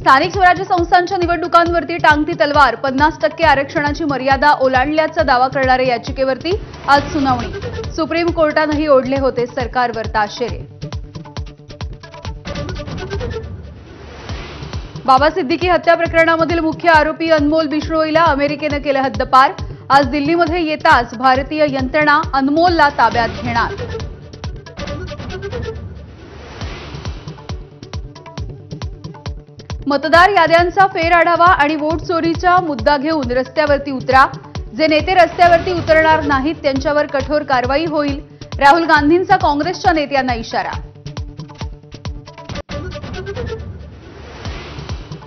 स्थानिक स्वराज्य संस्थांच्या निवडणुकांवरती टांगती तलवार 50% आरक्षणाची मर्यादा ओलांडल्याचा दावा करणाऱ्या याचिकेवरती आज सुनावणी। सुप्रीम कोर्टानेही ओढले होते सरकारवर ताशेरे। बाबा सिद्दीकी हत्या प्रकरणामधील मुख्य आरोपी अनमोल बिश्नोईला अमेरिकेने केले हद्दपार। आज दिल्लीमध्ये येताच भारतीय यंत्रणा अनमोलला ताब्यात घेणार। मतदार याद्यांचा फेरआढावा आणि वोट चोरीचा मुद्दा घेऊन रस्त्यावरती उतरा। जे नेते रस्त्यावरती उतरणार नाहीत त्यांच्यावर कठोर कारवाई होईल। राहुल गांधींचा काँग्रेसच्या नेत्यांना इशारा।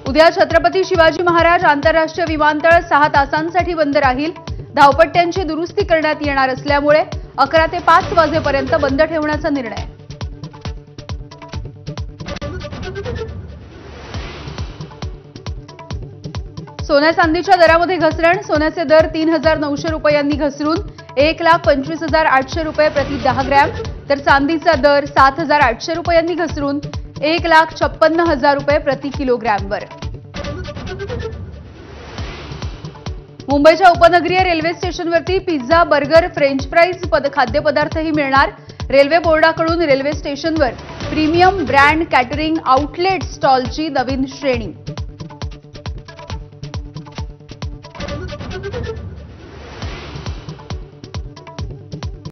उद्या छत्रपती शिवाजी महाराज आंतरराष्ट्रीय विमानतळ 6 तासांसाठी बंद राहील। धावपट्ट्यांची दुरुस्ती करण्यात येणार असल्यामुळे 11 ते 5 वाजेपर्यंत बंद ठेवण्याचा निर्णय। सोन्या चांदीच्या दरामध्ये घसरण। सोन्याचे दर 3,900 रुपयांनी घसरून 1,25,800 रुपये प्रति 10 ग्रॅम, तर चांदीचा दर 7,800 रुपयांनी घसरून 1,56,000 रुपये प्रति किलोग्रॅमवर। मुंबईच्या उपनगरीय रेल्वे स्टेशनवरती पिझ्झा, बर्गर, फ्रेंच फ्राईज खाद्यपदार्थही मिळणार। रेल्वे बोर्डाकडून रेल्वे स्टेशनवर प्रीमियम ब्रँड कॅटरिंग आउटलेट स्टॉलची नवीन श्रेणी।